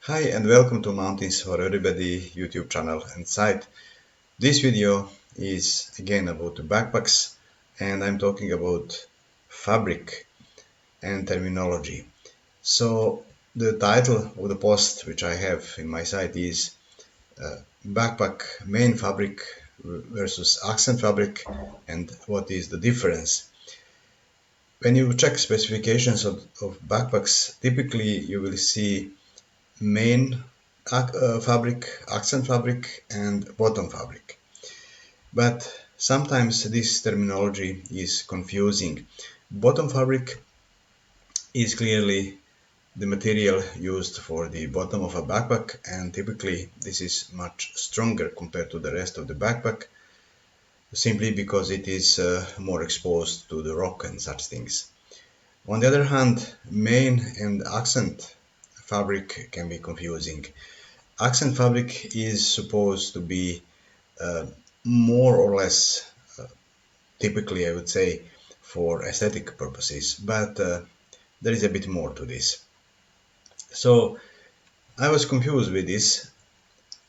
Hi and welcome to Mountains for Everybody YouTube channel and site. This video is again about the backpacks and I'm talking about fabric and terminology. So the title of the post which I have in my site is Backpack main fabric versus accent fabric and what is the difference. When you check specifications of backpacks, typically you will see main fabric, accent fabric and bottom fabric. But sometimes this terminology is confusing. Bottom fabric is clearly the material used for the bottom of a backpack, and typically this is much stronger compared to the rest of the backpack simply because it is more exposed to the rock and such things. On the other hand, main and accent fabric can be confusing. Accent fabric is supposed to be uh, more or less, typically I would say, for aesthetic purposes, but there is a bit more to this. So I was confused with this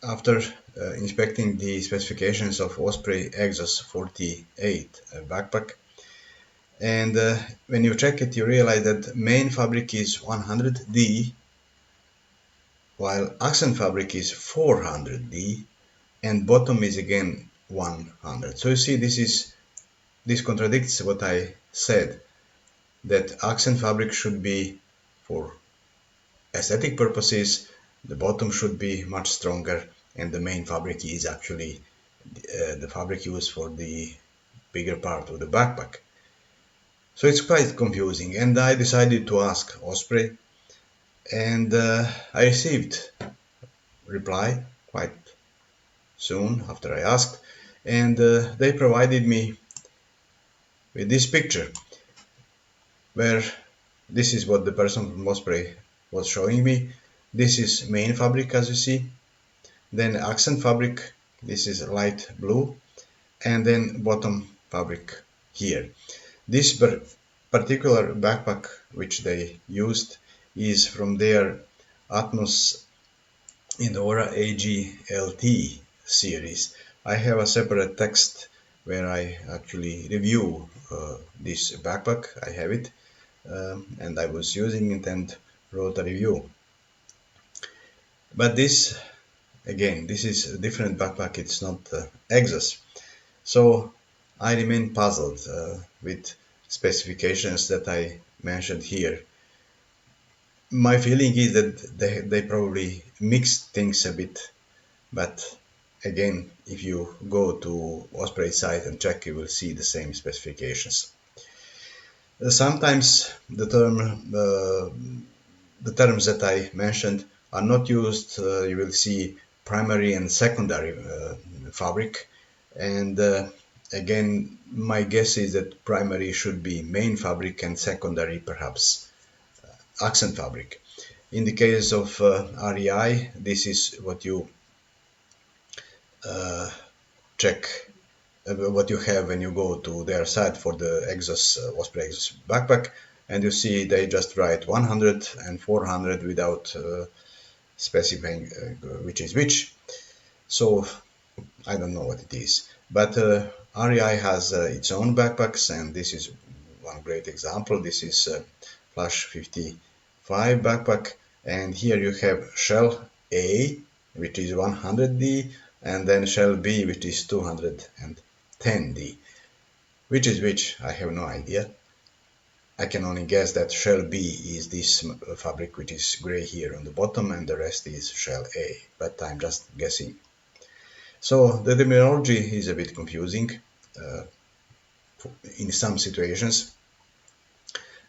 after inspecting the specifications of Osprey Exos 48 backpack. And when you check it, you realize that main fabric is 100D, while accent fabric is 400D, and bottom is again 100. So you see, this contradicts what I said, that accent fabric should be for aesthetic purposes, the bottom should be much stronger, and the main fabric is actually the fabric used for the bigger part of the backpack. So it's quite confusing, and I decided to ask Osprey, and I received reply quite soon after I asked, and they provided me with this picture where this is what the person from Osprey was showing me. This is main fabric, as you see, then accent fabric, this is light blue, and then bottom fabric here. This particular backpack which they used is from their Atmos Indora AGLT series. I have a separate text where I actually review this backpack. I have it, and I was using it and wrote a review. But this, again, this is a different backpack, it's not Exos. So I remain puzzled with specifications that I mentioned here. My feeling is that they probably mixed things a bit, but again, if you go to Osprey's site and check, you will see the same specifications. Sometimes the terms that I mentioned are not used. You will see primary and secondary fabric, and again, my guess is that primary should be main fabric and secondary perhaps accent fabric. In the case of REI, this is what you check, what you have when you go to their site for the Exos Osprey Exos backpack, and you see they just write 100 and 400 without specifying which is which. So I don't know what it is, but REI has its own backpacks, and this is one great example. This is Flash 55 backpack, and here you have shell A, which is 100D, and then shell B, which is 210D. Which is which, I have no idea. I can only guess that shell B is this fabric which is gray here on the bottom, and the rest is shell A, but I'm just guessing. So the terminology is a bit confusing uh, in some situations.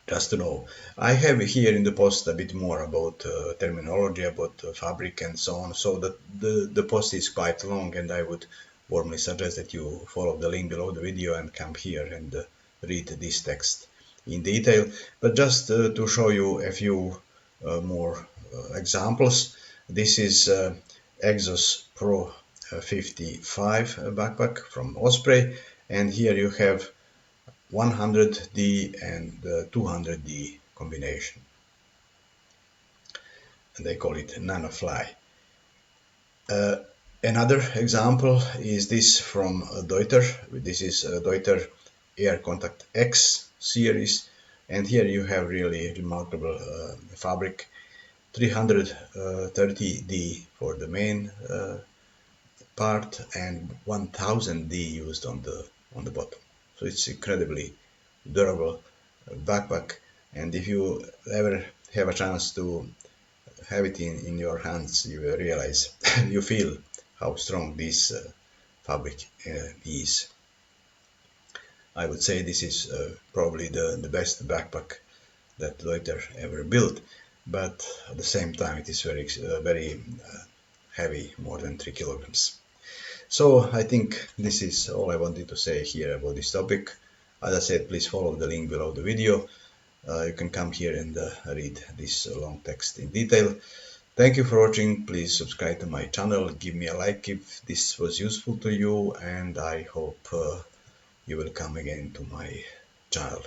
Just to know, I have here in the post a bit more about terminology, about fabric and so on, so that the post is quite long, and I would warmly suggest that you follow the link below the video and come here and read this text in detail. But just to show you a few more examples, this is Exos Pro 55 backpack from Osprey, and here you have 100D and 200D combination. and they call it nanofly. Uh, Another example is this from Deuter. This is Deuter Air Contact X series, and here you have really remarkable fabric. 330D for the main part and 1000D used on the bottom. So it's incredibly durable backpack, and if you ever have a chance to have it in your hands, you will realize, you feel how strong this fabric is. I would say this is probably the best backpack that Deuter ever built, but at the same time it is very heavy, more than 3 kilograms. So I think this is all I wanted to say here about this topic. As I said, please follow the link below the video. You can come here and read this long text in detail. Thank you for watching. Please subscribe to my channel, give me a like if this was useful to you, and I hope you will come again to my channel.